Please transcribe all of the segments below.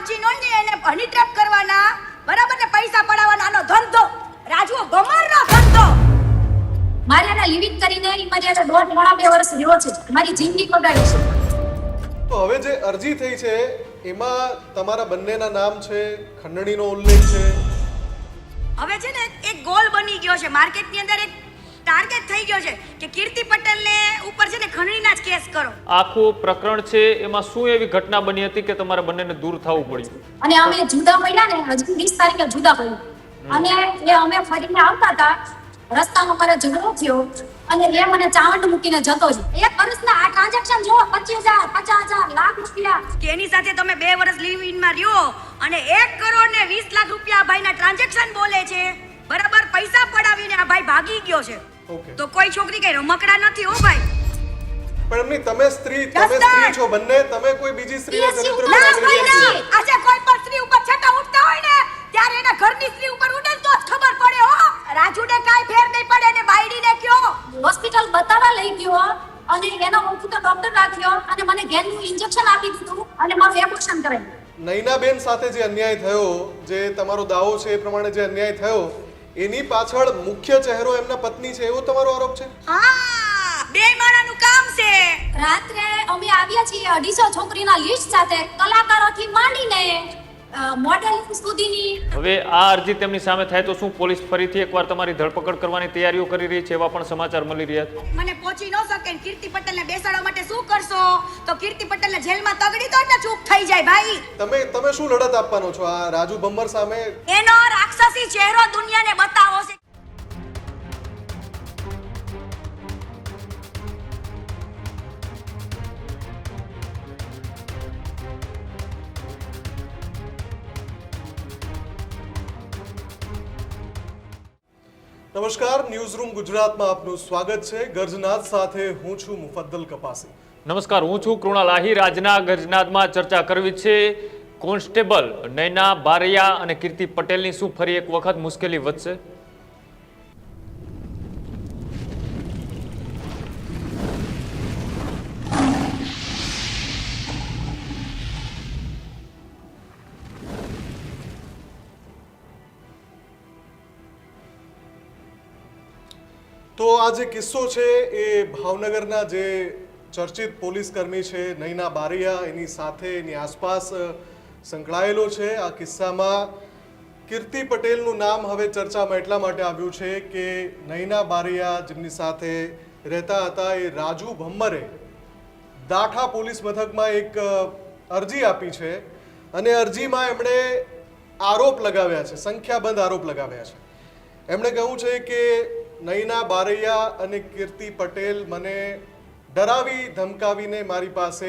નામચીન હોય ને એને હની ટ્રેપ કરવાના, બરાબર ને, પૈસા પડાવવાનો ધંધો રાજુ ભમરનો ધંધો. મારે એને લિવિંગ કરીને મારી આજે 1.5-2 વર્ષ રહ્યો છે, મારી જિંદગી બગાડી છે. તો હવે જે અરજી થઈ છે એમાં તમારા બંનેના નામ છે, ખંડણીનો ઉલ્લેખ છે. હવે છે ને એક ગોલ બની ગયો છે, માર્કેટની અંદર એક ટાર્ગેટ થઈ ગયો છે કે કીર્તિ પટેલને ઉપર છે ને ખંડણીના જ કેસ કરો. આખું પ્રકરણ છે એમાં શું એવી ઘટના બની હતી કે તમારા બંનેને દૂર થવું પડ્યું? અને અમે જુદા પડ્યા ને, હજી 20 તારીખે જુદા પડ્યા. અને એ અમે ફરીને આવતા હતા, રસ્તામાં મારે ઝઘડો થયો અને એ મને ચાવંડ મૂકીને જતો છે. એક વર્ષના આ ટ્રાન્ઝેક્શન જો 25,000, 50,000, લાખ રૂપિયા. કે એની સાથે તમે 2 વર્ષ લીવ ઇનમાં રહ્યો અને 1 કરોડ ને 20 લાખ રૂપિયા ભાઈના ટ્રાન્ઝેક્શન બોલે છે, બરાબર, પૈસા પડાવીને આ ભાઈ ભાગી ગયો છે. ઓકે. તો કોઈ છોકરી કઈ રમકડા નથી હો ભાઈ. પણ એમની તમે સ્ત્રી છો બંને, તમે કોઈ બીજી સ્ત્રીના ચરિત્ર પર ના લાગણી ભાઈ નથી. ના, આજે કોઈ પણ સ્ત્રી ઉપર છટા ઉઠતા હોય ને ત્યારે એના ઘરની સ્ત્રી ઉપર ઉડે તો જ ખબર પડે હો. રાજુને કાઈ ફેર નહીં પડે ને બાયડીને કયો હોસ્પિટલ બતાવવા લઈ ગયો અને એનો ઓળખીતો ડોક્ટર રાખ્યો અને મને ગેનનું ઇન્જેક્શન આપી દીધું અને મારું એબોર્શન કરાવ્યું. નૈનાબેન સાથે જે અન્યાય થયો, જે તમારો દાવો છે એ પ્રમાણે જે અન્યાય થયો, એની પાછળ મુખ્ય ચહેરો એમના પત્ની છે એવો તમારો આરોપ છે? હા, બે માણાનું કામ છે. રાત્રે અમે આવ્યા છીએ 250 છોકરીના લિસ્ટ સાથે, કલાકારોથી માંડીને મોડેલિંગ સુધીની. હવે આ અરજી તેમની સામે થાય તો શું પોલીસ ફરીથી એકવાર તમારી ધરપકડ કરવાની તૈયારીઓ કરી રહી છે એવા પણ સમાચાર મળી રહ્યા છે? મને પહોંચી ન શકે ને કીર્તિ પટેલને બેસાડવા માટે શું કરશો? તો કીર્તિ પટેલને જેલમાં તગડી દો એટલે ચૂપ થઈ જાય ભાઈ. તમે શું લડત આપવાનો છો આ રાજુ ભમ્મર સામે? એનો રાક્ષસી ચહેરો દુનિયાને બતાવો છે. નમસ્કાર, ન્યૂઝ રૂમ ગુજરાતમાં આપનું સ્વાગત છે. ગર્જનાદ સાથે હું છું મુફદ્દલ કપાસી. નમસ્કાર, હું છું કૃણાલ આહિર. આજના ગર્જનાદમાં ચર્ચા કરવી છે કોન્સ્ટેબલ નૈના બારૈયા અને કીર્તિ પટેલની શું ફરી એક વખત મુશ્કેલી વધશે? તો આ જે કિસ્સો છે એ ભાવનગરના જે ચર્ચિત પોલીસ કર્મી છે નૈના બારૈયા, એની સાથે એની આસપાસ સંકળાયેલો છે. આ કિસ્સામાં કીર્તિ પટેલનું નામ હવે ચર્ચામાં એટલા માટે આવ્યું છે કે નૈના બારૈયા જેમની સાથે રહેતા હતા એ રાજુ ભમ્મરે દાઠા પોલીસ મથકમાં એક અરજી આપી છે અને અરજીમાં એમણે આરોપ લગાવ્યા છે, સંખ્યાબંધ આરોપ લગાવ્યા છે. એમણે કહ્યું છે કે નૈના બારૈયા અને કીર્તિ પટેલ મને ડરાવી ધમકાવીને મારી પાસે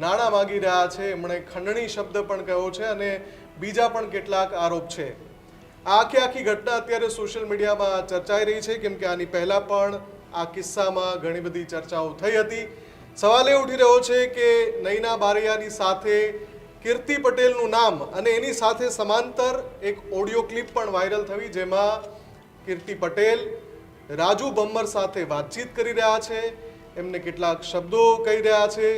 નાણાં માગી રહ્યા છે. એમણે ખંડણી શબ્દ પણ કહ્યો છે અને બીજા પણ કેટલાક આરોપ છે. આખી ઘટના અત્યારે સોશિયલ મીડિયામાં ચર્ચાઈ રહી છે, કેમ કે આની પહેલાં પણ આ કિસ્સામાં ઘણી બધી ચર્ચાઓ થઈ હતી. સવાલ એ ઉઠી રહ્યો છે કે નૈના બારૈયાની સાથે કીર્તિ પટેલનું નામ અને એની સાથે સમાંતર એક ઓડિયો ક્લિપ પણ વાયરલ થવી, જેમાં કીર્તિ પટેલ રાજુ ભમ્મર સાથે વાતચીત કરી રહ્યા છે, એમને કેટલાક શબ્દો કહી રહ્યા છે.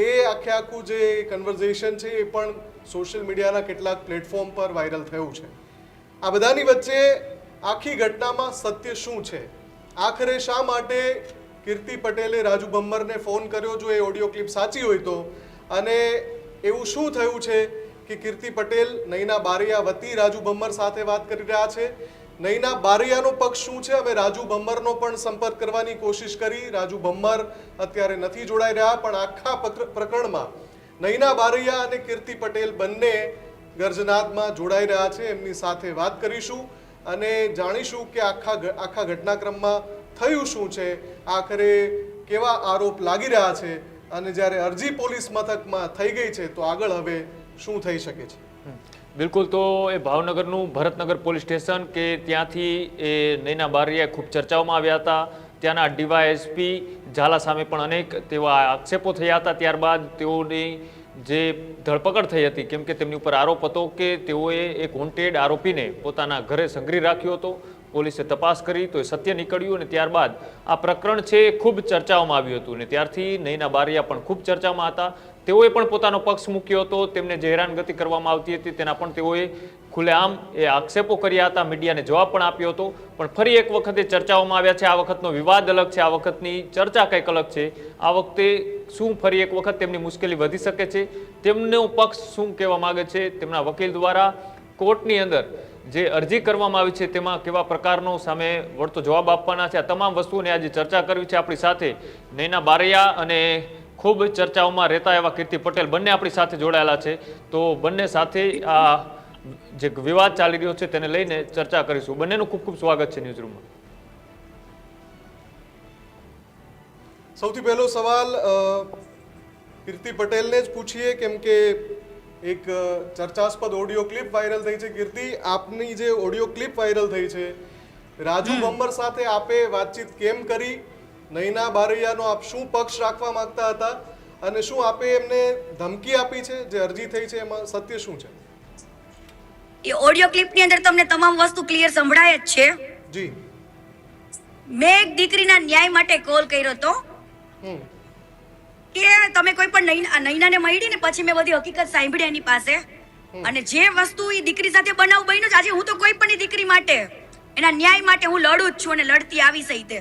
એ આખું જે કન્વર્ઝેશન છે એ પણ સોશિયલ મીડિયાના કેટલાક પ્લેટફોર્મ પર વાયરલ થયું છે. આ બધાની વચ્ચે આખી ઘટનામાં સત્ય શું છે? આખરે શા માટે કીર્તિ પટેલે રાજુ ભમ્મરને ફોન કર્યો જો એ ઓડિયો ક્લિપ સાચી હોય તો? અને એવું શું થયું છે કે કીર્તિ પટેલ નૈના બારૈયા વતી રાજુ ભમ્મર સાથે વાત કરી રહ્યા છે? નૈના બારૈયાનો પક્ષ શું છે? અમે રાજુ ભમ્મરનો પણ સંપર્ક કરવાની કોશિશ કરી. રાજુ ભમ્મર અત્યારે નથી જોડાઈ રહ્યા, પણ આખા પ્રકરણમાં નૈના બારૈયા અને કીર્તિ પટેલ બંને ગર્જનાદમાં જોડાઈ રહ્યા છે. એમની સાથે વાત કરીશું અને જાણીશું કે આખા ઘટનાક્રમમાં થયું શું છે, આખરે કેવા આરોપ લાગી રહ્યા છે અને જ્યારે અરજી પોલીસ મથકમાં થઈ ગઈ છે તો આગળ હવે શું થઈ શકે છે. બિલકુલ, તો એ ભાવનગરનું ભરતનગર પોલીસ સ્ટેશન કે ત્યાંથી એ નૈના બારૈયા ખૂબ ચર્ચાઓમાં આવ્યા હતા. ત્યાંના ડીવાયએસપી ઝાલા સામે પણ અનેક તેવા આક્ષેપો થયા હતા. ત્યારબાદ તેઓની જે ધરપકડ થઈ હતી, કેમ કે તેમની ઉપર આરોપ હતો કે તેઓએ એક વોન્ટેડ આરોપીને પોતાના ઘરે સંઘરી રાખ્યો હતો. પોલીસે તપાસ કરી તો એ સત્ય નીકળ્યું અને ત્યારબાદ આ પ્રકરણ છે ખૂબ ચર્ચાઓમાં આવ્યું હતું અને ત્યારથી નૈના બારૈયા પણ ખૂબ ચર્ચામાં હતા. તેઓએ પણ પોતાનો પક્ષ મૂક્યો હતો, તેમને જે હેરાનગતિ કરવામાં આવતી હતી તેના પણ તેઓએ ખુલ્લેઆમ એ આક્ષેપો કર્યા હતા, મીડિયાને જવાબ પણ આપ્યો હતો. પણ ફરી એક વખતે ચર્ચાઓમાં આવ્યા છે. આ વખતનો વિવાદ અલગ છે, આ વખતની ચર્ચા કંઈક અલગ છે. આ વખતે શું ફરી એક વખત તેમની મુશ્કેલી વધી શકે છે? તેમનો પક્ષ શું કહેવા માંગે છે? તેમના વકીલ દ્વારા કોર્ટની અંદર જે અરજી કરવામાં આવી છે તેમાં કેવા પ્રકારનો સામે વળતો જવાબ આપવાના છે, આ તમામ વસ્તુઓની આજે ચર્ચા કરવી છે. આપણી સાથે નૈના બારૈયા અને ખૂબ ચર્ચાઓમાં રહેતા એવા કીર્તિ પટેલ બંને આપણી સાથે જોડાયેલા છે. તો બંને સાથે આ જે વિવાદ ચાલી રહ્યો છે તેને લઈને ચર્ચા કરીશું. બંનેનું ખૂબ ખૂબ સ્વાગત છે ન્યૂઝ રૂમમાં. સૌથી પહેલો સવાલ કીર્તિ પટેલને જ પૂછીએ, કેમ કે એક ચર્ચાસ્પદ ઓડિયો ક્લિપ વાયરલ થઈ છે. કીર્તિ, આપની જે ઓડિયો ક્લિપ વાયરલ થઈ છે, રાજુ ભમ્બર સાથે આપે વાતચીત કેમ કરી? નૈના બારૈયાનો આપ શું પક્ષ રાખવા માંગતા હતા અને શું આપે એમને ધમકી આપી છે? જે અરજી થઈ છે એમાં સત્ય શું છે? એ ઓડિયો ક્લિપની અંદર તમને તમામ વસ્તુ ક્લિયર સંભળાય જ છે. જી, મેં એક દીકરીના ન્યાય માટે કોલ કર્યો હતો હમ કે તમે કોઈ પણ નૈનાને મળી ને પછી મેં બધી હકીકત સાંભળી એની પાસે, અને જે વસ્તુ એ દીકરી સાથે બનાવ બન્યો છે, આજે હું તો કોઈ પણ દીકરી માટે એના ન્યાય માટે હું લડું જ છું અને લડતી આવી સહિતે.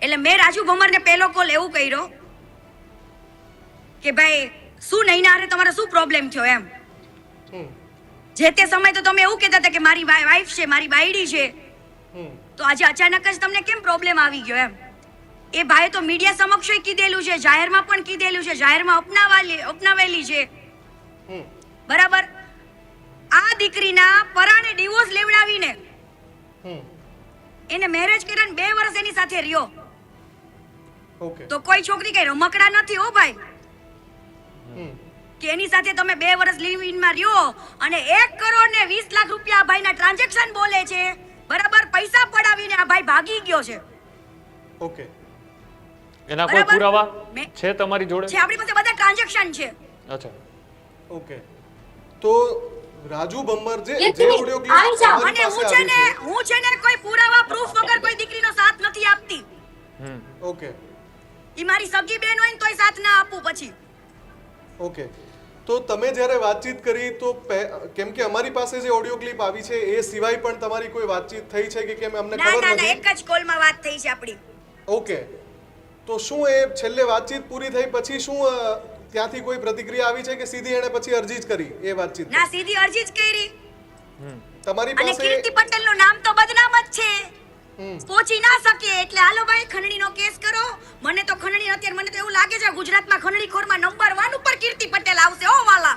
એટલે મેં રાજુ ભમરને પહેલો કોલ એવું કર્યો કે ભાઈ શું નૈના હારે તમારો શું પ્રોબ્લેમ થયો એમ. જે તે સમય તો તમે એવું કહેતા હતા કે મારી વાઈફ છે, મારી બાયડી છે, તો આજે અચાનક જ તમને કેમ પ્રોબ્લેમ આવી ગયો એમ. એ ભાઈ તો મીડિયા સમક્ષ કીધેલું છે, જાહેરમાં પણ કીધેલું છે, જાહેરમાં અપનાવેલી છે, બરાબર. આ દીકરીના પરાણે ડિવોર્સ લેવડાવીને એને મેરેજ કર્યા, 2 વર્ષ એની સાથે રહ્યો. ઓકે, તો કોઈ છોકરી કઈ રમકડા નથી હો ભાઈ, કે એની સાથે તમે 2 વર્ષ લીવ ઇનમાં રહ્યો અને 1 કરોડ ને 20 લાખ રૂપિયા આ ભાઈના ટ્રાન્ઝેક્શન બોલે છે, બરાબર. પૈસા પડાવીને આ ભાઈ ભાગી ગયો છે. ઓકે, એના કોઈ પુરાવા મેં- છે તમારી જોડે? છે, આપણી પાસે બધા ટ્રાન્ઝેક્શન છે. અચ્છા, ઓકે. તો રાજુ ભમ્બર જે એક જે મિનિટ, ઓડિયો આવી જાઓ. ક્લિપ અને હું છે ને કોઈ પુરાવા પ્રૂફ વગર કોઈ દીકરીનો સાથ નથી આપતી. ઓકે, ઈ મારી સગી બેન હોય ને તોય સાથ ના આપું પછી. ઓકે. તો તમે જ્યારે વાતચીત કરી તો કેમ કે અમારી પાસે જે ઓડિયો ક્લિપ આવી છે એ સિવાય પણ તમારી કોઈ વાતચીત થઈ છે કે કેમ અમને ના ખબર ના ના, નથી? એક જ કોલમાં વાત થઈ છે આપણી. ઓકે. તો શું એ છેલ્લે વાતચીત પૂરી થઈ પછી શું ત્યાંથી કોઈ પ્રતિક્રિયા આવી છે કે સીધી એણે પછી અરજી જ કરી એ વાતચીત? ના, સીધી અરજી જ કરી. તમારી અને પાસે કીર્તિ પટેલનું નામ તો બદનામ જ છે, પહોંચી ના શકે. એટલે હાલો ભાઈ ખંડણીનો કેસ કરો. મને તો ખંડણી અત્યારે મને તો એવું લાગે છે ગુજરાતમાં ખંડણીખોરમાં નંબર 1 ઉપર કીર્તિ પટેલ આવશે હો વાલા.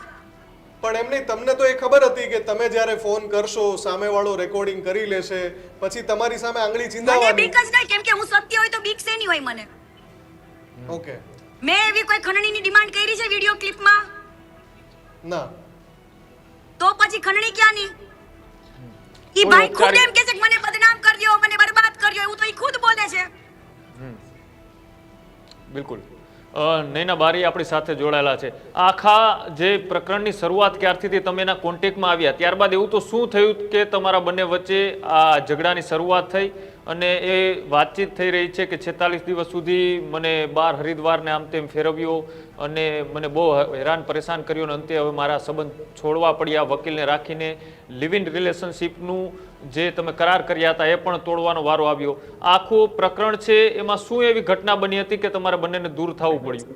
પણ એમની તમને તો એ ખબર હતી કે તમે જ્યારે ફોન કરશો સામેવાળો રેકોર્ડિંગ કરી લેશે પછી તમારી સામે આંગળી મને ચીંધાવાની? બીક જ નહીં, કેમ કે હું સત્ય હોય તો બીક શેની હોય મને. ઓકે, મેં એવી કોઈ ખંડણીની ડિમાન્ડ કરી છે વિડિયો ક્લિપમાં? ના. તો પછી ખંડણી ક્યાંની? ઈ કોઈ ભાઈ ખુદ ઔપચારિક- એમ કહે છે કે મને બદનામ કર્યો, મને બરબાદ કર્યો, એવું તો ઈ ખુદ બોલે છે. બિલકુલ. નૈના બારૈયા આપણી સાથે જોડાયેલા છે. આખા જે પ્રકરણની શરૂઆત ક્યારથી તમે એના કોન્ટેક્ટમાં આવ્યા, ત્યારબાદ એવું તો શું થયું કે તમારા બંને વચ્ચે આ ઝઘડાની શરૂઆત થઈ અને એ વાતચીત થઈ રહી છે કે 46 દિવસ સુધી મને બહાર હરિદ્વારને આમ તેમ ફેરવ્યો અને મને બહુ હેરાન પરેશાન કર્યો અને અંતે હવે મારા સંબંધ છોડવા પડ્યા, વકીલને રાખીને લિવ ઇન રિલેશનશીપનું જે તમે કરાર કર્યા હતા એ પણ તોડવાનો વારો આવ્યો. આખું પ્રકરણ છે એમાં શું એવી ઘટના બની હતી કે તમારા બંનેને દૂર થવું પડ્યું?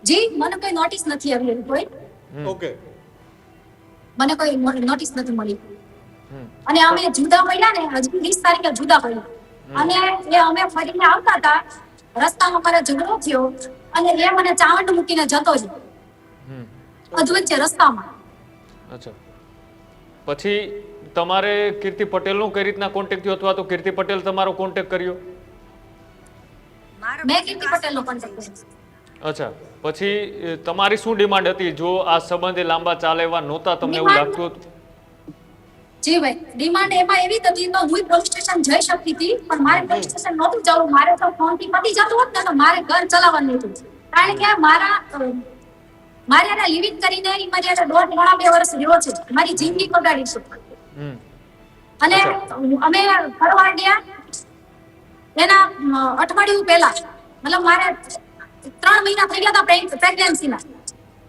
જી, મને કોઈ નોટિસ નથી આવી એવી કોઈ. ઓકે, મને કોઈ નોટિસ નથી મળી. અને અમે જુદા પડ્યા ને, હજી 20 તારીખે જુદા પડ્યા. અને એ અમે ફરીને આવતા હતા, રસ્તામાં મારે ઝઘડો થયો અને એ મને ચાવંડ મૂકીને જતો છે અધવચ્ચે રસ્તામાં. અચ્છા, પછી તમારે કીર્તિ પટેલનો કઈ રીતના કોન્ટેક્ટ થયો અથવા તો કીર્તિ પટેલ તમારો કોન્ટેક્ટ કર્યો? મારો મેં કીર્તિ પટેલનો કોન્ટેક્ટ કર્યો. અચ્છા, પછી તમારી શું ડિમાન્ડ હતી જો આ સંબંધે લાંબા ચાલે એવા નહોતા તમને એવું લાગતું હતું? જી ભાઈ, ડિમાન્ડ એમાં એવી જ હતી તો હું પોલીસ સ્ટેશન જઈ શકતી હતી, પણ મારે પોલીસ સ્ટેશન નહોતું જવું. મારે તો ફોન થી પતી જતું હોત ને તો મારે ઘર ચલાવવાનું હતું. કારણ કે મારે એને લિવિંગ કરીને ઈ મારી હારે 1.5-2 વર્ષ રહ્યો છે, મારી જિંદગી બગાડી છે. અને અમે ફરવા ગયા એના અઠવાડિયું પહેલા, મતલબ મારે 3 મહિના થઈ ગયા હતા પ્રેગ્નન્સીના.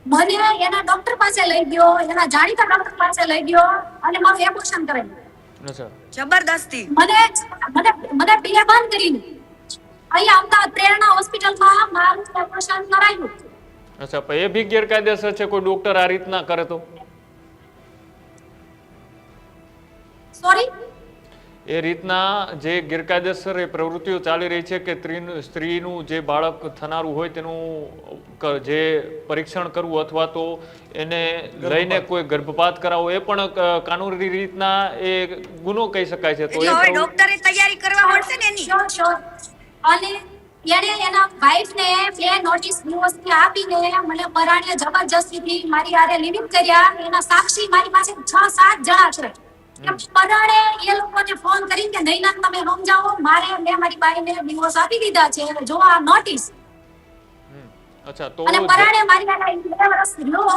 મને એના ડોક્ટર પાસે લઈ ગયો, એના જાણીતા ડોક્ટર પાસે લઈ ગયો અને મારું એબોર્શન કરાવ્યું. અચ્છા જબરદસ્તી. મને મને મને બેભાન કરીને અહીંયા અમદાવાદ પ્રેરણા હોસ્પિટલમાં મારું એબોર્શન કરાવ્યું. અચ્છા પણ એ બી ગેરકાયદેસર છે? કોઈ ડોક્ટર આ રીતના કરે તો? સોરી, એ રીતના જે ગેરકાયદેસર એ પ્રવૃત્તિઓ ચાલી રહી છે કે સ્ત્રીનું જે બાળક થનારું હોય તેનું જે પરીક્ષણ કરવું અથવા તો એને લઈને કોઈ ગર્ભપાત કરાવવો એ પણ કાનૂની રીતના એ ગુનો કહી શકાય છે. તો એટલે હવે ડોક્ટરે તૈયારી કરવા પડશે ને એની. શ્યોર. અને એને એના વાઈફને બે નોટિસ દિવસની આપીને મને પરાણે જબરજસ્તીથી મારી હારે લિવિંગ કર્યા. એના સાક્ષી મારી પાસે 6-7 જણા છે. પરાણે એ લોકોને ફોન કરીને કે નૈના તમે સમજાવો, મેં મારી બાઈને ડિવોર્સ આપી દીધા છે, જો આ નોટિસ. અચ્છા તો અને પરાણે મારી હારે 2 વર્ષ રહ્યો,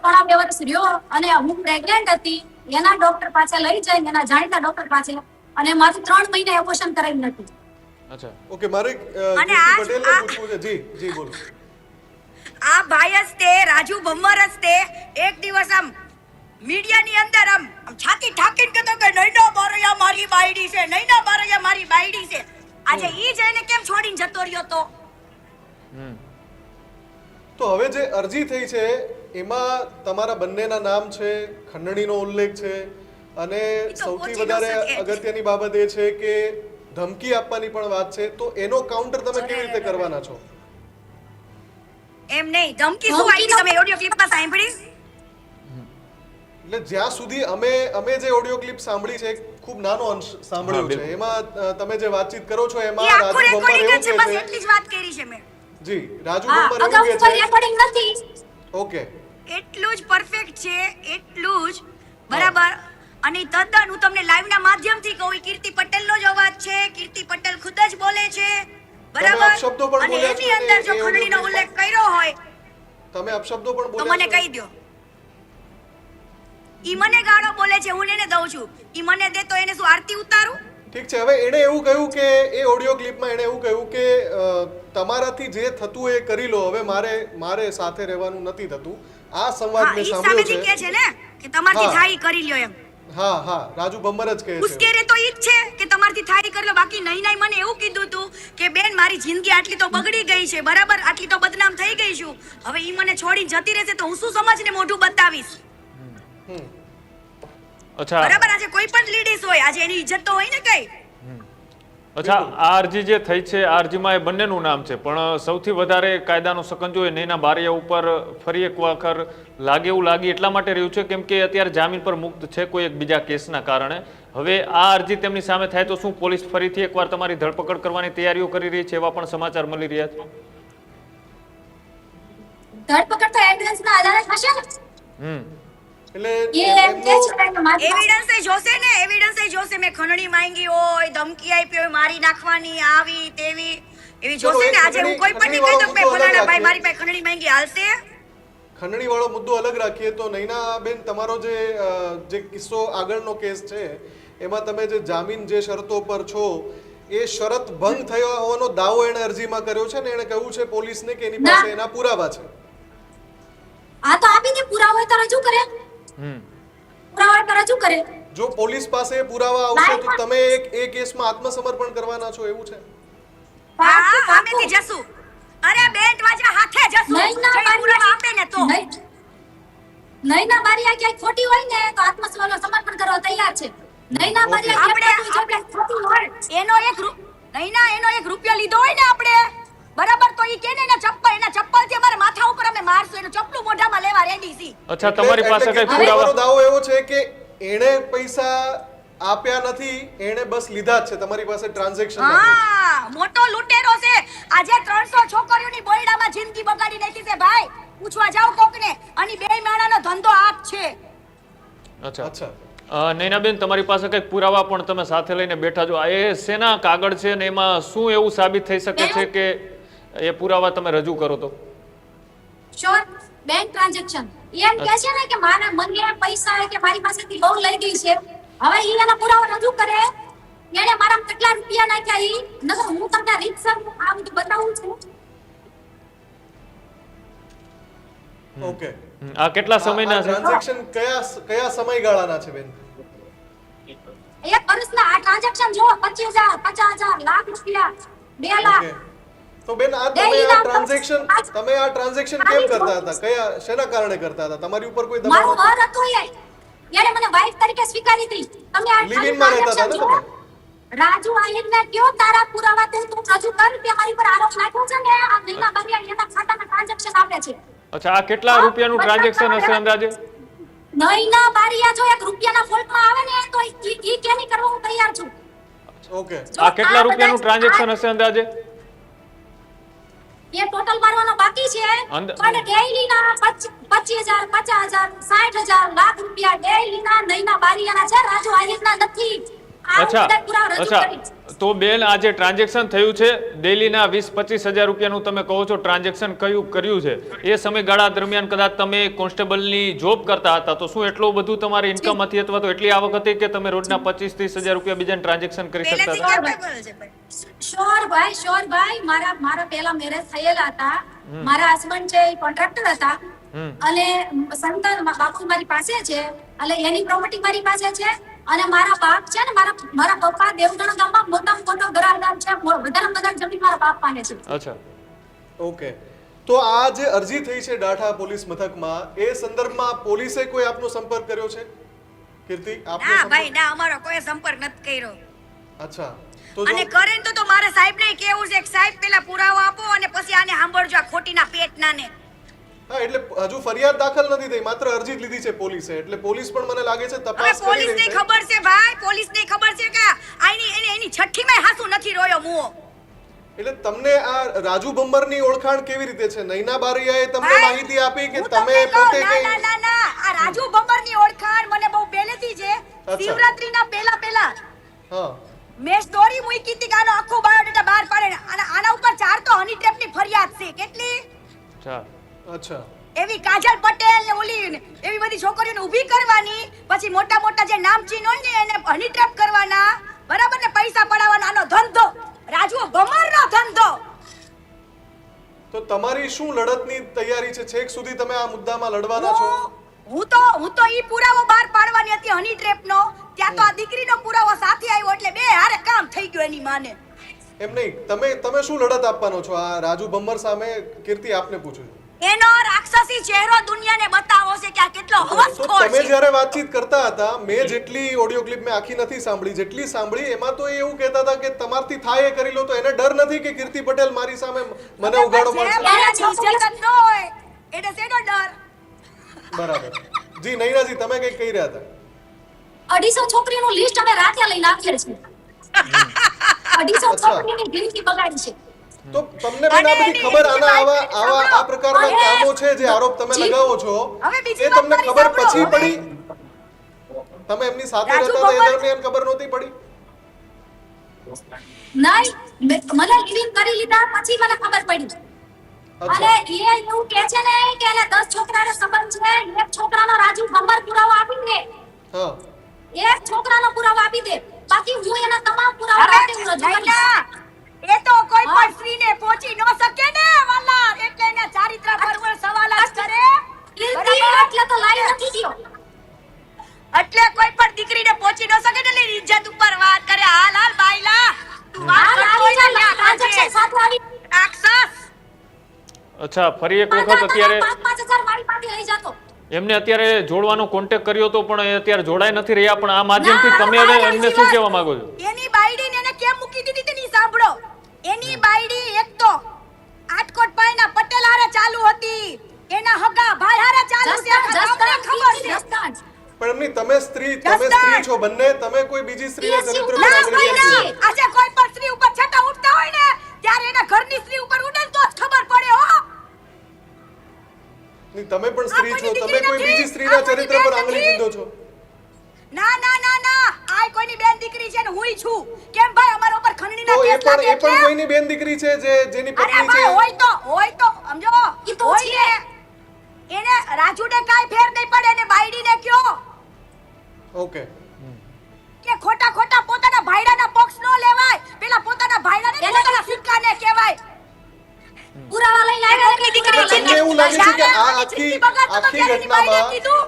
પોણા 2 વર્ષ રહ્યો અને હું પ્રેગ્નન્ટ હતી. એના ડોક્ટર પાસે લઈ જઈને એના જાણીતા ડોક્ટર પાસે, અને મારું 3 મહિના એબોર્શન કરાવી નથી. અચ્છા ઓકે, મારે અને કીર્તિ પટેલને પૂછવું છે. જી જી બોલો. આ ભાઈ જ તે રાજુ ભમ્મર જ તે એક દિવસ આમ મીડિયાની અંદર આમ છાતી ઠાકીને કહેતો કે નૈના બારૈયા મારી બાયડી છે, નૈના બારૈયા મારી બાયડી છે. આજે ઈ જ એને કેમ છોડીને જતો રહ્યો તો? તો હવે જે અરજી થઈ છે એમાં તમારા બંનેના નામ છે, ખંડણીનો ઉલ્લેખ છે, અને સૌથી પહોંચી ન વધારે શકે. અગત્યની બાબત એ છે કે ધમકી આપવાની પણ વાત છે. તો એનો કાઉન્ટર તમે કેવી રીતે કરવાના છો? એમ નહીં, ધમકી શું આવી તમે ઓડિયો ક્લિપમાં સાંભળી? એટલે જ્યાં સુધી અમે જે ઓડિયો ક્લિપ સાંભળી છે, ખૂબ નાનો અંશ સાંભળ્યો છે, એમાં તમે જે વાતચીત કરો છો એમાં ઈ આખું રાજુ ભમ્મર રેકોર્ડિંગ એવું છે, કહે બસ છે. એટલી જ વાત કરી છે મેં. જી, રાજુ હા, ભમ્મર અગાઉ એવું કહે કોઈ છે. રેકોર્ડિંગ નથી. ઓકે, એટલું જ પરફેક્ટ છે, એટલું જ બરાબર. અને તદ્દન હું તમને લાઈવના માધ્યમથી કહું, ઈ કીર્તિ પટેલનો જ અવાજ છે. કીર્તિ પટેલ ખુદ જ બોલે છે, બરાબર. અપશબ્દો પણ અને બોલ્યા એની છો અંદર અને જો એ ખંડણીનો audio ઉલ્લેખ કર્યો હોય તમે અપશબ્દો પણ તો બોલ્યા મને છો. કહી દો. ઈ મને ગાળો બોલે છે, હું એને દઉં છું. ઈ મને દે તો એને શું આરતી ઉતારું? ઠીક છે. હવે એણે એવું કહ્યું કે એ ઓડિયો ક્લિપમાં એણે એવું કહ્યું કે તમારાથી જે થતું એ કરી લો, હવે મારે સાથે રહેવાનું નથી થતું. આ સંવાદ હા, મેં ઈ સાંભળ્યો સામેથી કહે છે. છે ને કે તમારથી હા. થાય ઈ કરી લ્યો એમ. હા, રાજુ ભમ્મર જ કહે છે. ઉશ્કેરે તો ઈ જ છે કે તમારથી થાય કરી લો. બાકી નહીં નહીં, મને એવું કીધું તું કે બેન મારી જિંદગી આટલી તો બગડી ગઈ છે, બરાબર, આટલી તો બદનામ થઈ ગઈ છું. હવે ઈ મને છોડીને જતી રહેશે તો હું શું સમજને મોઢું બતાવીશ? અચ્છા બરાબર. આજે કોઈ પણ લેડીઝ હોય, આજે એની ઇજ્જત તો હોય ને કઈ. અચ્છા આ અરજી જે થઈ છે આ અરજીમાં એ બંનેનું નામ છે, પણ સૌથી વધારે કાયદાનો સકંજો એ નૈના બારૈયા ઉપર ફરી એક વખત એવું લાગી એટલા માટે રહ્યું છે કેમ કે અત્યારે જામીન પર મુક્ત છે કોઈ એક બીજા કેસના કારણે. હવે આ અરજી તેમની સામે થાય તો શું પોલીસ ફરીથી એકવાર તમારી ધરપકડ કરવાની તૈયારીઓ કરી રહી છે? એવા પણ સમાચાર મળી રહ્યા છે. ધરપકડ તો એવિડન્સના આધારે થશે ને. એટલે એ એમ કે છે કે મારી એવિડન્સ જોશે ને, એવિડન્સ જોશે. મેં ખંડણી માંગી હોય, ધમકી આપી હોય, મારી નાખવાની આવી તેવી, એવી જોશે ને. આજે હું કોઈ પણ કહી દઉં કે ફલાણા ભાઈ મારી પાસે ખંડણી માંગી, હાલશે? ખંડણી વાળો મુદ્દો અલગ રાખીએ તો નૈનાબેન, તમારો જે કિસ્સો આગળનો કેસ છે એમાં તમે જે જામીન જે શરતો પર છો એ શરત ભંગ થયો હોવાનો દાવો એણે અરજીમાં કર્યો છે ને. એણે કહ્યું છે પોલીસને કે એની પાસે એના પુરાવા છે. આ તો આપીને પુરાવા હોય તો રજૂ કરે. પુરાવા હોય તો રજૂ કરે. જો પોલીસ પાસે એ પુરાવા આવશે તો તમે એ કેસમાં આત્મસમર્પણ કરવાના છો એવું છે? હા, સામેથી જશું. અરે બેન્ટ વાજા હાથે જશું. નૈના જે પુરાવા આપે ને તો. નૈના બારીયા ક્યાંક ખોટી હોય ને તો આત્મસમર્પણ કરવા તૈયાર છે. નૈના બારીયા આપણે ખોટી હોય એનો એક રૂપિયો લીધો હોય ને આપણે, બરાબર, તો ઈ કેને એના ચપ્પલથી અમારે માથા ઉપર અમે મારશું, એનું ચપ્પલું મોઢામાં લેવા રેડી છી. અચ્છા તમારી પાસે એટલે કઈ કે પુરાવા? તમારો દાવો એવો છે કે એણે પૈસા આપ્યા નથી, એણે બસ લીધા જ છે, તમારી પાસે ટ્રાન્ઝેક્શન નથી. હા, મોટો લૂંટેરો છે. આજે 300 છોકરીઓની બોયડામાં જિંદગી બગાડી નાખી છે ભાઈ. પૂછવા જાવ કોકને. અને બે માણાનો ધંધો આ જ છે. અચ્છા. નૈનાબેન તમારી પાસે કઈક પુરાવા પણ તમે સાથે લઈને બેઠા છો. એ શેના કાગળ છે ને એમાં શું એવું સાબિત થઈ શકે છે કે એ પુરાવા તમે રજૂ કરો તો? Sure, bank transaction. એમ કહે છે ને કે મને પૈસા કે મારી પાસેથી બહુ લઈ ગઈ છે. હવે ઈ એના પુરાવા રજૂ કરે. એને મારા કેટલા રૂપિયા નાખ્યા ઈ નકર હું તમને રીતસર આ બધું બતાવું છું. ઓકે આ કેટલા સમયના છે? ટ્રાન્ઝેક્શન કયા સમયગાળાના છે બેન? એક વર્ષના આ ટ્રાન્ઝેક્શન જો 25,000 50,000 લાખ રૂપિયા 2 લાખ ઓકે. તો બેન આ Daily ના તમે આ ટ્રાન્ઝેક્શન કેમ કરતા હતા? શેના કારણે કરતા હતા? તમારી ઉપર કોઈ દબાણ મારો હતું? વર હતો એને મને વાઇફ તરીકે સ્વીકારી હતી. તમે આ Live-in માં રહેતા હતા ને transaction તમે? જુઓ. રાજુ આહિરને કયો તારા પુરાવા તું રજૂ કર તે મારી પર આરોપ નાખ્યો છે ને આ નૈના બારિયા એના ખાતાના ટ્રાન્ઝેક્શન આવે છે. અચ્છા, આ કેટલા રૂપિયાનું ટ્રાન્ઝેક્શન હશે અંદાજે? નૈના બારિયા જો એક રૂપિયાના ફોલ્ટમાં આવે ને તો ઈ કેની કરવા હું તૈયાર છું. ઓકે. આ કેટલા રૂપિયાનું ટ્રાન્ઝેક્શન હશે અંદાજે? એ ટોટલ મારવાનો બાકી છે પણ ડેઈલી ના 25,000 50,000 60,000 લાખ રૂપિયા ડેઈલી ના નૈના બારિયાના છે રાજુ આહિરના નથી. આ અચ્છા બધા પુરાવા રજૂ અચ્છા, કરીશ. તો બેન આ જે ટ્રાન્ઝેક્શન થયું છે ડેલીના 20-25 હજાર રૂપિયાનું તમે કહો છો ટ્રાન્ઝેક્શન કર્યું છે, એ સમયગાળા દરમિયાન કદાચ તમે કોન્સ્ટેબલની જોબ કરતા હતા તો શું એટલું બધું તમારી ઇન્કમ હતી અથવા તો એટલી આવક હતી કે તમે રોજના 25-30 હજાર રૂપિયા બીજાને ટ્રાન્ઝેક્શન કરી શકતા પહેલેથી હતા? capable છે ભાઈ. શ્યોર ભાઈ મારા પહેલા મેરેજ થયેલા હતા. મારા હસબન્ડ છે કોન્ટ્રાક્ટર હતા અને સંતાન બાપુ મારી પાસે છે એટલે એની પ્રોપર્ટી મારી પાસે છે અને મારા બાપ છે ને મારા પપ્પા દેવગણ ગામમાં મોટામાં મોટો ઘરાદાર છે. વધારે વધારે જમીન મારા બાપ પાસે છે. અચ્છા, ઓકે. તો આ જે અરજી થઈ છે ડાઠા પોલીસ મથકમાં એ સંદર્ભમાં પોલીસે કોઈ આપનો સંપર્ક કર્યો છે? કીર્તિ, આપનો ના સંપર્ક? ભાઈ ના, અમારો કોઈ સંપર્ક નથી કર્યો. અચ્છા. તો અને કરે ને તો મારે સાહેબને કેવું છે કે સાહેબ પેલા પુરાવા આપો અને પછી આને સાંભળજો આ ખોટીના પેટના ને. હા, એટલે હજુ ફરિયાદ દાખલ નથી થઈ, માત્ર અરજી જ લીધી છે પોલીસે. એટલે પોલીસ પણ મને લાગે છે હવે તપાસ કરી પોલીસને રહી છે. ખબર છે ભાઈ, પોલીસને ખબર છે કે એની છઠ્ઠીમાં હાસુ નથી રોયો મુઓ. એટલે તમને આ રાજુ ભંબરની ઓળખાણ કેવી રીતે છે? નૈના બારૈયાએ તમને ભાઈ, માહિતી આપી કે હું તમે તમને કહું, પોતે ના, કઈ? ના, ના, ના, આ રાજુ બંબરની ઓળખાણ મને બહુ પહેલેથી છે. અચ્છા. શિવરાત્રીના પહેલા હા. મેં સ્ટોરી મૂકી હતી કે આનો આખો બાયોડેટા બહાર પાડે અને આના ઉપર 4 તો હની ટ્રેપની ફરિયાદ છે. કેટલી? અચ્છા, અચ્છા. એવી કાજલ પટેલ ને ઓલી ને એવી બધી છોકરીઓને ઊભી કરવાની, પછી મોટા મોટા જે નામચીન હોય ને એને હની ટ્રેપ કરવાના, બરાબર ને પૈસા પડાવવાનો આનો ધંધો, રાજુ ભમરનો ધંધો. તો તમારી શું લડતની તૈયારી છે? છેક સુધી તમે આ મુદ્દામાં લડવાના છો? હું તો ઈ પુરાવો બહાર પાડવાની હતી હની ટ્રેપનો, ત્યાં તો આ દીકરીનો પુરાવો સાથે આવ્યો એટલે બે હારે કામ થઈ ગયું એની માને. એમ નહીં, તમે શું લડત આપવાનો છો આ રાજુ ભંબર સામે? કીર્તિ, આપને પૂછું છું. એનો રાક્ષસી ચહેરો દુનિયાને બતાવો છે કે આ કેટલો તો હવસખોર તમે છે. જ્યારે વાતચીત કરતા હતા, મેં જેટલી ઓડિયો ક્લિપ મેં આખી નથી સાંભળી, જેટલી સાંભળી એમાં તો એ એવું કહેતા હતા કે તમારથી થાય એ કરી લો, તો એને ડર નથી કે કીર્તિ પટેલ મારી સામે મને ઉગાડો જે મારશે? મારાની ઇજ્જત જ ન હોય એને શેનો ડર? બરાબર. જી નૈનાજી, તમે કંઈક કહી રહ્યા હતા. 250 છોકરીનું લિસ્ટ અમે રાતે લઈને આવીએ છીએ. 250 અચ્છા. છોકરીની જિંદગી બગાડી છે. તો તમને બેન આ બધી ખબર, આવા આ પ્રકારના કામો છે જે આરોપ તમે લગાવો છો, હવે બીજી એ વાત તમને મારી ખબર પછી સાંભળો. પડી? તમે એમની સાથે રાજુ રહેતા હતા એ ભગવાન- દરમિયાન ખબર નહોતી પડી? નહીં મને લિવિંગ કરી લીધા પછી મને ખબર પડી. અને અચ્છા. એ એવું કહે છે ને કે એને 10 છોકરાનો સંબંધ છે, એક છોકરાનો રાજુ ભંબર પુરાવો આપી દે, હા. એક છોકરાનો પુરાવો આપી દે, બાકી હું એના તમામ પુરાવા રાતે હું રજૂ કરીશ. નૈના, એ તો કોઈ હા. પણ સ્ત્રીને પહોંચી ન શકે ને વાલા, એટલે એના ચારિત્ર પર સવાલ જ કરે. કીર્તિ બરાબર? એટલે તો લાઈ નથી ગયો. એટલે કોઈ પણ દીકરીને પહોંચી ન શકે ને એની ઇજ્જત ઉપર વાત કરે. હાલ હાલ બાયલા, તું વાત હાલ કરતો આવી હોય ને જા, ત્યાં transaction કરજે. સાથે આવી. રાક્ષસ. અચ્છા, ફરી એક વખત અત્યારે 5,000 મારી પાસે લઈ જતો. એમને અત્યારે જોડવાનો કોન્ટેક્ટ કર્યો તો પણ એ અત્યારે જોડાઈ નથી રહ્યા, પણ આ માધ્યમથી ના, તમે હવે ના, એમને બીજી શું વાત. કહેવા માંગો છો? એની બાયડીને એને કેમ મૂકી દીધી તેની સાંભળો. એની બાયડી એક તો આટકોટ પાયના પટેલ હારે ચાલુ હતી, એના હગા ભાઈ હારે ચાલુ છે. જસદણ, તમને ખબર છે? જસદણ. પણ એમની તમે સ્ત્રી છો બંને, તમે કોઈ બીજી સ્ત્રીના એ ચરિત્ર શું પર ના, આંગળી ભાઈ, કેમ ના. કરી? આજે કોઈ પણ સ્ત્રી ઉપર છટા ઉઠતા હોય ને ત્યારે એના ઘરની સ્ત્રી ઉપર ઉડે ને તો જ ખબર પડે હો. નહીં, તમે પણ સ્ત્રી આ છો, કોઈની તમે દીકરી કોઈ નથી. બીજી સ્ત્રીના આ કોઈની ચરિત્ર પર બેન આંગળી નથી. ચીંધો છો? ના ના ના ના, આ કોઈની બેન દીકરી છે ને હુંય છું. કેમ ભાઈ અમારા ઉપર ખંડણીના તો એ કેસ પણ લાગે એ પણ છે? કોઈની બેન દીકરી છે જેની અરે પત્ની ભાઈ, છે? હોય તો સમજો, ઈ તો હોય છે. ને એને રાજુને કાઈ ફેર નહીં પડે ને બાયડીને કયો ઓકે. કે ખોટા ખોટા પોતાના ભાઈડાના પક્ષ નો લેવાય, પેલા પોતાના ભાઈડાને એને પોતાના સિક્કાને કહેવાય. પુરાવા લઈને આવ્યા એટલે દીકરી છે તમને એવું લાગે છે કે આ જ્યારે આખી જિંદગી બગાડતો તો આખી ત્યારે એની બાઈને ઘટનામાં કીધું.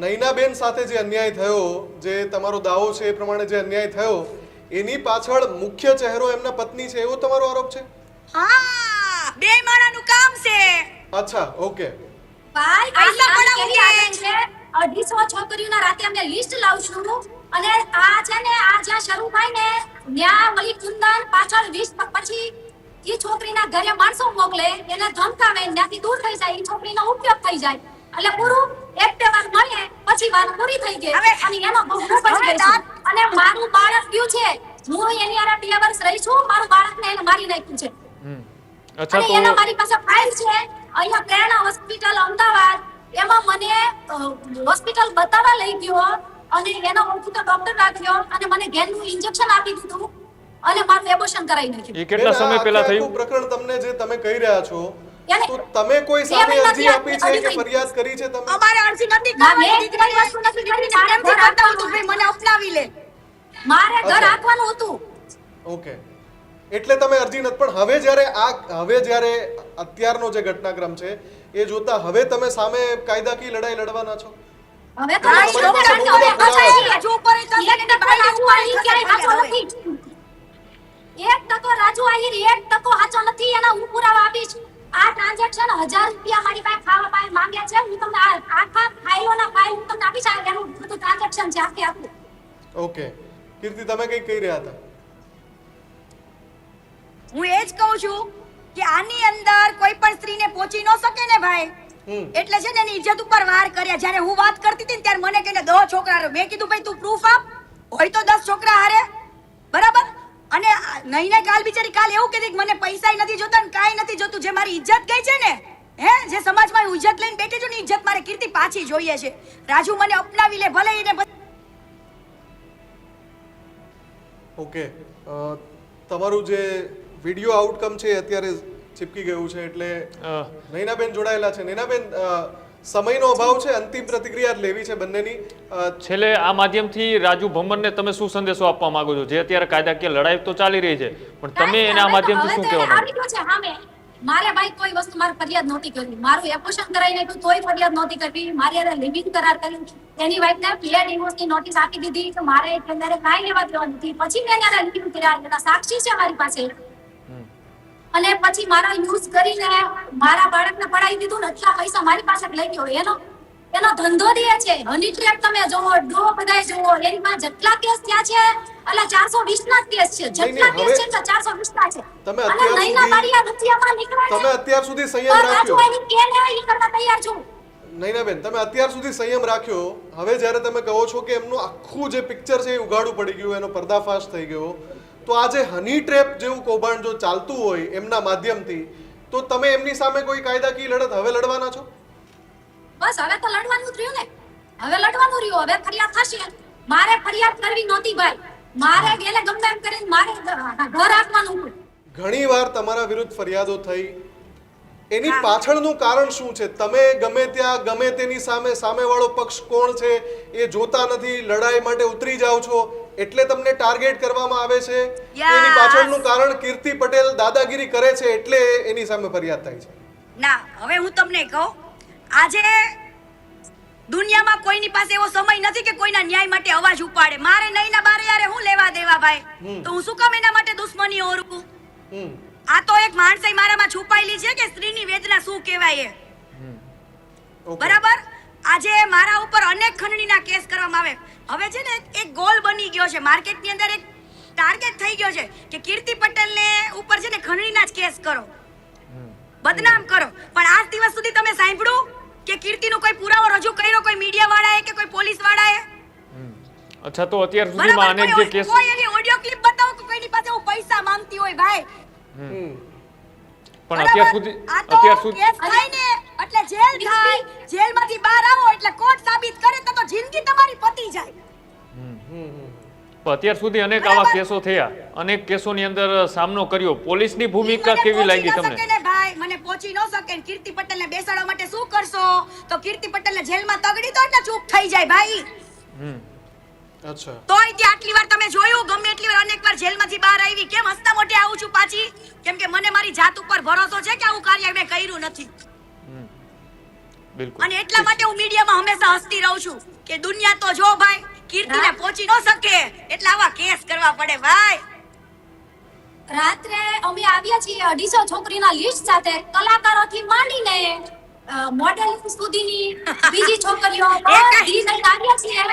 નૈનાબેન સાથે જે અન્યાય થયો, જે તમારો દાવો છે એ પ્રમાણે જે અન્યાય થયો, એની પાછળ મુખ્ય ચહેરો એમના પત્ની છે, એવો તમારો આરોપ છે? હા, બે માણાનું કામ છે. અચ્છા, ઓકે. ભાઈ પૈસા આ પડાવવું કેવી આદત છે 250 છોકરીઓના રાતે અમે લિસ્ટ લાવું છું અને આ છે ને આ જ્યાં શરૂ થાય ને ત્યાં વળી કુંદન પાછળ 20 પછી ઈ છોકરીના ઘરે માણસો મોકલે એને ધમકાવે ત્યાંથી દૂર થઈ જાય ઈ છોકરીનો ઉપયોગ થઈ જાય એટલે પૂરું એક બે વાર મળે પછી વાત પૂરી થઈ ગઈ હવે- અને એનો બહુ બચી ગઈ છું. અને મારું બાળક ગયું છે હું એની હારે 2 વર્ષ રહી છું મારું બાળકને એને મારી નાખ્યું છે હમ. અચ્છા અને તો એના મારી પાસે ફાઇલ છે અહીંયા પ્રેરણા હોસ્પિટલ અમદાવાદ એમાં મને હોસ્પિટલ બતાવવા લઈ ગયો અને એનો ઓળખીતો ડોક્ટર રાખ્યો અને મને ગેનનું ઇન્જેક્શન આપી દીધું અને મારું એબોર્શન કરાવી નાખ્યું એ કેટલા બેન, આ સમય પહેલા આખે થયું? આખું પ્રકરણ તમને જે તમે કહી રહ્યા છો, એને- તો તમે કોઈ બે સામે મહિનાથી અરજી આપી છે કે અરજી ફરિયાદ કરી છે તમે? અમારે અરજી નથી ના, કરવાની. મેં દીકરીની કોઈ વસ્તુ નથી કરી. દીકરીને પ્રેમથી બતાવું તું, ભાઈ મને અપનાવી લે. મારે ઘર અચ્છા. રાખવાનું હતું ઓકે, એટલે તમે અરજી નથી, પણ હવે જ્યારે અત્યારનો જે ઘટનાક્રમ છે એ જોતા હવે તમે સામે કાયદાકીય લડાઈ લડવાના છો? હવે તો હા, મારી તમારી પાસે છોકરાને બહુ બધા હવે પુરાવા પાછા છે. રાજુ ઉપર એ તમને એક ટકો રાજુ આહિર ક્યાંય સાચો નથી. એક ટકો રાજુ આહિર એક ટકો સાચો નથી એના હું પુરાવા આપીશ આ ટ્રાન્ઝેક્શન 1000 રૂપિયા મારી પાસે ખાવા પાસે માંગ્યા છે હું તમને આખા ફાઇલોના ફાઇલ હું તમને આપીશ આ એનું બધું ટ્રાન્ઝેક્શન છે આખે આખું ઓકે, કીર્તિ તમે કંઈક કહી રહ્યા હતા. હું એ જ કહું છું કે આની અંદર કોઈ પણ સ્ત્રીને પહોંચી ન શકે ને ભાઈ. હમ. એટલે છે ને એની ઇજ્જત ઉપર વાર કર્યા. જ્યારે હું વાત કરતી હતી ને ત્યારે મને કહીને 10 છોકરા હારે. મેં કીધું ભાઈ તું પ્રૂફ આપ, હોય તો 10 છોકરા હારે, બરાબર? અને નઈને કાલ બિચારી કાલ એવું કીધી કે મને પૈસાય નથી જોતા ને કાંઈ નથી જોતું. જે મારી ઇજ્જત ગઈ છે ને, જે સમાજમાં હું ઇજ્જત લઈને બેઠી છું ને, ઇજ્જત મારે કીર્તિ પાછી જોઈએ છે. રાજુ મને અપનાવી લે ભલે એને ઓકે, તમારું જે વિડિયો આઉટકમ છે એ અત્યારે ચીપકી ગયું છે, એટલે અ, નૈનાબેન જોડાયેલા છે. નૈનાબેન, સમયનો અભાવ છે, અંતિમ પ્રતિક્રિયા જ લેવી છે બંનેની. છેલ્લે આ માધ્યમથી રાજુ ભમ્મરને તમે શું સંદેશો આપવા માંગો છો? જે અત્યારે કાયદાકીય લડાઈ તો ચાલી રહી છે, પણ તમે એના માધ્યમથી શું કહેવા માંગો છો? આવી ગયું છે સામે મારે ભાઈ કોઈ વસ્તુ મારે ફરિયાદ નહોતી કરવી મારું એબોર્શન કરાવી નાખ્યું તોય ફરિયાદ નહોતી કરવી મારી હારે લિવિંગ કરાર કર્યું એની વાઈફને ક્લિયર ડિવોર્સની નોટિસ આપી દીધી કે મારે અત્યારે કાંઈ લેવા દેવા નથી પછી મેં એને લિવિંગ કર્યા એના સાક્ષી છે મારી પાસે અને પછી મારા યુઝ કરીને મારા બાળકને પડાવી દીધું ને એટલા પૈસા મારી પાસે લઈ ગયો એનો ધંધો દે છે હની ટ્રેપ તમે જોવો ડો બધાય જોવો એની પાસે જેટલા કેસ થયા છે એટલે 420 ના કેસ છે જેટલા નહીં, કેસ હવે છે 420 ના છે તમે અને અત્યાર નૈના સુધી- બારીયા નથિયામાં નીકળ્યા તમે છે અત્યાર સુધી સંયમ તો રાખ્યો. રાજુભાઈની કેન એ કરવા તૈયાર છું નૈનાબેન, તમે અત્યાર સુધી સંયમ રાખ્યો, હવે જ્યારે તમે કહો છો કે એમનું આખું જે પિક્ચર છે એ ઉઘાડું પડી ગયું, એનો પર્દાફાશ થઈ ગયો, તો આ જે હની ટ્રેપ જેવું કૌભાંડ જો ચાલતું હોય એમના માધ્યમથી, તો તમે એમની સામે કોઈ કાયદાકીય લડત હવે લડવાના છો? બસ હવે તો લડવાનું જ રહ્યું ને હવે લડવાનું રહ્યું હવે ફરિયાદ થશે મારે ફરિયાદ કરવી નહોતી ભાઈ મારે ગેલે ગમે એમ કરીને મારે ઘર રાખવાનું હતું ઘણીવાર તમારા વિરુદ્ધ ફરિયાદો થઈ, એની પાછળનું કારણ શું છે? તમે ગમે ત્યાં ગમે તેની સામેવાળો પક્ષ કોણ છે એ જોતા નથી, લડાઈ માટે ઉતરી જાઓ છો, એટલે તમને ટાર્ગેટ કરવામાં આવે છે? એની પાછળનું કારણ કીર્તિ પટેલ દાદાગીરી કરે છે એટલે એની સામે ફરિયાદ થાય છે? ના, હવે હું તમને કહું, આજે દુનિયામાં કોઈની પાસે એવો સમય નથી કે કોઈના ન્યાય માટે અવાજ ઉપાડે. મારે નહીંના બારે યારે હું લેવા દેવા ભાઈ? તો હું શું કામ એના માટે દુશ્મની ઓરવું? હમ. આ તો એક માણસાઈ મારામાં છુપાયેલી છે કે સ્ત્રીની વેદના શું કહેવાય એ. ઓકે. બરાબર? આજે મારા ઉપર અનેક ખંડણીના કેસ કરવામાં આવે. હવે છે ને એક ગોલ બની ગયો છે માર્કેટની અંદર, એક ટાર્ગેટ થઈ ગયો છે કે કીર્તિ પટેલને ઉપર છે ને ખંડણીના જ કેસ કરો, બદનામ કરો. પણ આજ દિવસ સુધી તમે સાંભળ્યું કે કીર્તિનો કોઈ પુરાવો રજૂ કર્યો કોઈ મીડિયા વાળાએ કે કોઈ પોલીસ વાળાએ? અચ્છા, તો અત્યાર સુધીમાં બરાબર, અનેક જે કેસ કોઈ એવી ઓડિયો ક્લિપ બતાવો કે કોઈની પાસે હું પૈસા માંગતી હોય ભાઈ. હમ. પણ અત્યાર સુધી આ તો અત્યાર સુધી કેસ થાય ને એટલે જેલ થાય, જેલમાંથી બહાર આવો એટલે કોર્ટ સાબિત કરે તો જિંદગી તમારી પતી જાય. પણ અત્યાર સુધી અનેક આવા બરાબર. કેસો થયા, અનેક કેસોની અંદર સામનો કર્યો. પોલીસની ભૂમિકા મને કેવી લાગી પહોંચી ન તમને? શકે ને ભાઈ, મને પહોંચી ન શકે ને કીર્તિ પટેલને બેસાડવા માટે શું કરશો? તો કીર્તિ પટેલને જેલમાં તગડી દો એટલે ચૂપ થઈ જાય ભાઈ. હમ. અચ્છા. તોય તે આટલી વાર તમે જોયું, ગમે એટલી વાર અનેક વાર જેલમાંથી બહાર આવી, કેમ હસતા મોઢે આવું છું પાછી? કેમ કે મને મારી જાત ઉપર ભરોસો છે કે આવું કાર્ય મેં કર્યું નથી. બિલકુલ. અને એટલા માટે હું મીડિયામાં હંમેશા હસતી રહું છું કે દુનિયા તો જો ભાઈ, કીર્તિને પહોંચી ન શકે એટલે આવા કેસ કરવા પડે ભાઈ. રાત્રે અમે આવ્યા છીએ 250 છોકરીના લિસ્ટ સાથે, કલાકારોથી માંડીને મોડેલિંગ સુધીની બીજી છોકરીઓ બધી લઈને આવ્યા છીએ.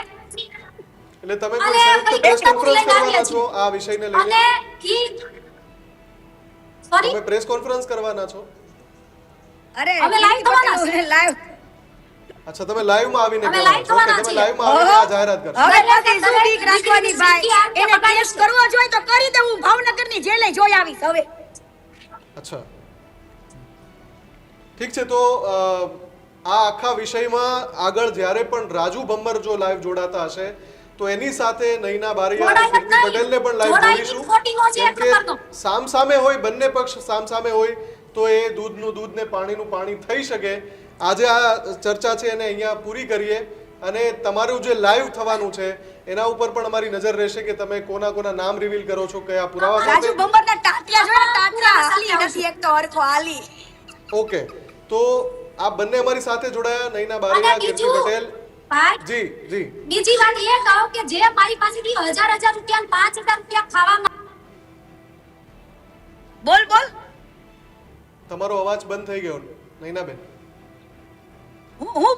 એટલે તમે અને કોઈ સંયુક્ત ભાઈ પ્રેસ એટલા કોન્ફરન્સ લઈને કરવાના આવ્યા છો છીએ. આ વિષયને અને લઈને? સોરી, તમે પ્રેસ કોન્ફરન્સ કરવાના છો? અરે અમે live થવાના છીએ. લાઈવ. અચ્છા, તમે લાઈવમાં આવીને અમે કરવાના live છો. ઓકે, થવાના તમે છીએ. લાઈવમાં આવીને આ જાહેરાત કરશો. હવે એટલે પછી શું તમે બીક રાખવાની ભાઈ? એને કેસ કરવો જોઈએ તો કરી દે, હું ભાવનગરની જેલે જોઈ આવીશ હવે. અચ્છા, ઠીક છે. તો આ આખા વિષયમાં આગળ જ્યારે પણ રાજુ ભમ્મર જો લાઈવ જોડાતા હશે તો એની સાથે નૈના બારિયા અને જોડાય જ કીર્તિ નહીં. પટેલને પણ લાઈવ જોડાય જોડીશું. જ ખોટીનો છે કેમ કે ખબરનો. સામસામે હોય, બંને પક્ષ સામસામે હોય તો એ દૂધનું દૂધ ને પાણીનું પાણી થઈ શકે. આજે આ ચર્ચા છે એને અહીંયા પૂરી કરીએ અને તમારું જે લાઈવ થવાનું છે એના ઉપર પણ અમારી નજર રહેશે કે તમે કોના કોના નામ રિવીલ કરો છો, કયા પુરાવા રાજુ સાથે. ભમ્મરના ટાટિયા જોયા? ટાટિયા હાલી નથી એક તો હરખો હાલી. ઓકે, તો આ બંને અમારી સાથે જોડાયા, નૈના અને બારિયા, કીર્તિ બીજું, પટેલ. ભાઈ, જી જી. બીજી વાત એ કહો કે જે મારી પાસેથી 1000 રૂપિયા 5000 રૂપિયા ખાવામાં બોલ બોલ. તમારો અવાજ બંધ થઈ ગયો નૈનાબેન. હું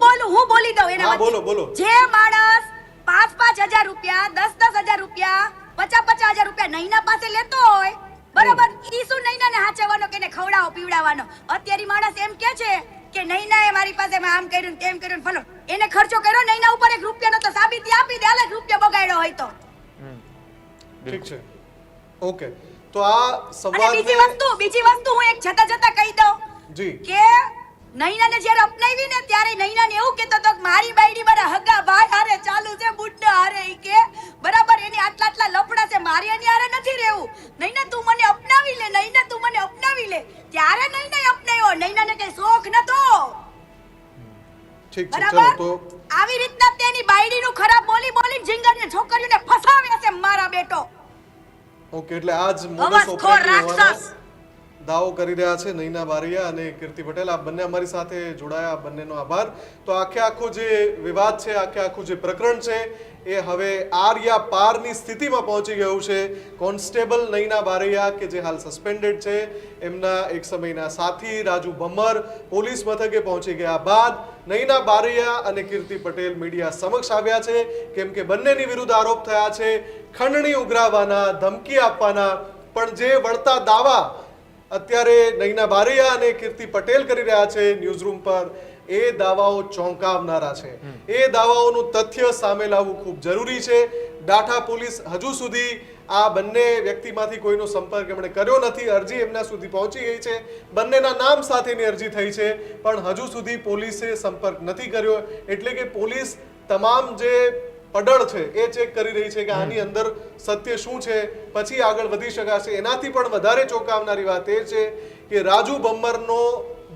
બોલી દઉં એના હા, વચ્ચે. બોલો, બોલો. જે માણસ 5,000 રૂપિયા, 10,000 રૂપિયા, 50,000 રૂપિયા નૈના પાસે લેતો હોય, બરાબર, ઈ શું નૈનાને હાચવવાનો કે એને ખવડાવો પીવડાવવાનો? અત્યારે ઈ માણસ એમ કે છે કે નૈનાએ મારી પાસે આમ કર્યું ને તેમ કર્યું ને ફલો, એને ખર્ચો કર્યો નૈના ઉપર 1 રૂપિયાનો તો સાબિતી આપી દે, 1 રૂપિયા બગાડ્યો હોય તો. ઠીક છે. ઓકે, તો આ અને સંવાદ બીજી વસ્તુ હું એક જતા કહી દઉં જી કે નૈનાને જ્યારે અપનાવી ને ત્યારે નૈનાને એવું કહેતો હતો કે મારી બાયડી મારા હગા ભાઈ હારે ચાલુ છે, બુડ્ઢા હારે, ઈ કે બરાબર એની આટલા લફડા છે, મારી એની હારે નથી રહેવું. નૈના તું મને અપનાવી લે, નૈના તું મને અપનાવી લે. ત્યારે નૈનાએ અપનાવ્યો, નૈનાને કઈ શોખ નતો, ઠીક છે. ચલો, બરાબર. તો આવી રીતના તેની બાયડીનું ખરાબ બોલી જીંગરની છોકરીઓને ફસાવ્યા છે મારા બેટો. ઓકે, એટલે આજ મોડસ અવાજખોર ઓપરેન્ડી હોવાનો રાક્ષસ. દાવો કરી રહ્યા છે નૈના બારિયા અને કીર્તિ પટેલ. આ બંને અમારી સાથે જોડાયા, આ બંનેનો આભાર. તો આખો જે વિવાદ છે, આખું જે પ્રકરણ છે એ હવે આર યા પારની સ્થિતિમાં પહોંચી ગયું છે. કોન્સ્ટેબલ નૈના બારિયા કે જે હાલ સસ્પેન્ડેડ છે, એમના એક સમયના સાથી રાજુ ભમ્મર પોલીસ મથકે પહોંચી ગયા બાદ નૈના બારિયા અને કીર્તિ પટેલ મીડિયા સમક્ષ આવ્યા છે. કેમ કે બંનેની વિરુદ્ધ આરોપ થયા છે ખંડણી ઉઘરાવવાના, ધમકી આપવાના. પણ જે વળતા દાવા અત્યારે નૈના બારિયા અને કીર્તિ પટેલ કરી રહ્યા છે ન્યૂઝરૂમ પર, એ દાવાઓ ચોંકાવનારા છે. એ દાવાઓનું તથ્ય સામે લાવવું ખૂબ જરૂરી છે. ડાઠા પોલીસ હજુ સુધી આ બંને વ્યક્તિમાંથી કોઈનો સંપર્ક એમણે કર્યો નથી. અરજી એમના સુધી પહોંચી ગઈ છે, બંનેના નામ સાથેની અરજી થઈ છે, પણ હજુ સુધી પોલીસે સંપર્ક નથી કર્યો. એટલે કે પોલીસ તમામ જે પડળ છે એ ચેક કરી રહી છે કે આની અંદર સત્ય શું છે, પછી આગળ વધી શકાશે. એનાથી પણ વધારે ચોંકાવનારી વાત એ છે કે રાજુ ભમ્મરનો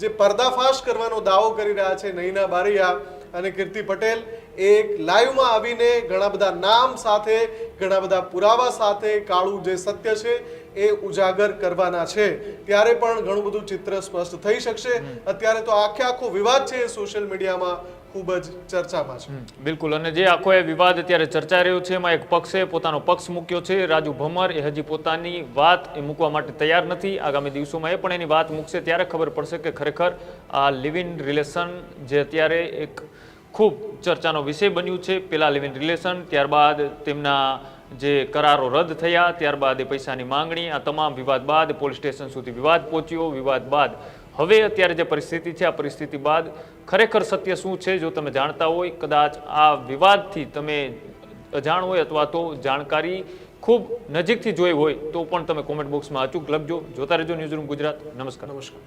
જે પર્દાફાશ કરવાનો દાવો કરી રહ્યા છે નૈના બારિયા અને કીર્તિ પટેલ, એક લાઈવમાં આવીને ઘણા બધા નામ સાથે, ઘણા બધા પુરાવા સાથે કાળું જે સત્ય છે એ ઉજાગર કરવાના છે. ત્યારે પણ ઘણું બધું ચિત્ર સ્પષ્ટ થઈ શકશે. અત્યારે તો આખો વિવાદ છે સોશિયલ મીડિયામાં ખૂબ જ ચર્ચામાં છે. બિલકુલ. અને જે આખો એ વિવાદ અત્યારે ચર્ચાઈ રહ્યો છે એમાં એક પક્ષે પોતાનો પક્ષ મૂક્યો છે. રાજુ ભમ્મર એ હજી પોતાની વાત એ મૂકવા માટે તૈયાર નથી. આગામી દિવસોમાં એ પણ એની વાત મૂકશે ત્યારે ખબર પડશે કે ખરેખર આ લિવ ઇન રિલેશન જે અત્યારે એક ખૂબ ચર્ચાનો વિષય બન્યું છે, પેલા લિવ ઇન રિલેશન, ત્યારબાદ તેમના જે કરારો રદ થયા, ત્યારબાદ એ પૈસાની માંગણી, આ તમામ વિવાદ બાદ પોલીસ સ્ટેશન સુધી વિવાદ પહોંચ્યો. વિવાદ બાદ હવે અત્યારે જે પરિસ્થિતિ છે, આ પરિસ્થિતિ બાદ ખરેખર સત્ય શું છે, જો તમે જાણતા હોય, કદાચ આ વિવાદથી તમે અજાણ હોય અથવા તો જાણકારી ખૂબ નજીકથી જોઈ હોય તો પણ તમે કોમેન્ટ બોક્સમાં અચૂક લખજો. જોતા રહેજો ન્યૂઝરૂમ ગુજરાત. નમસ્કાર. નમસ્કાર.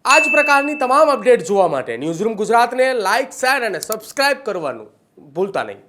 આ જ પ્રકારની તમામ અપડેટ જોવા માટે ન્યૂઝરૂમ ગુજરાતને લાઇક, શેર અને સબસ્ક્રાઇબ કરવાનું ભૂલતા નહીં.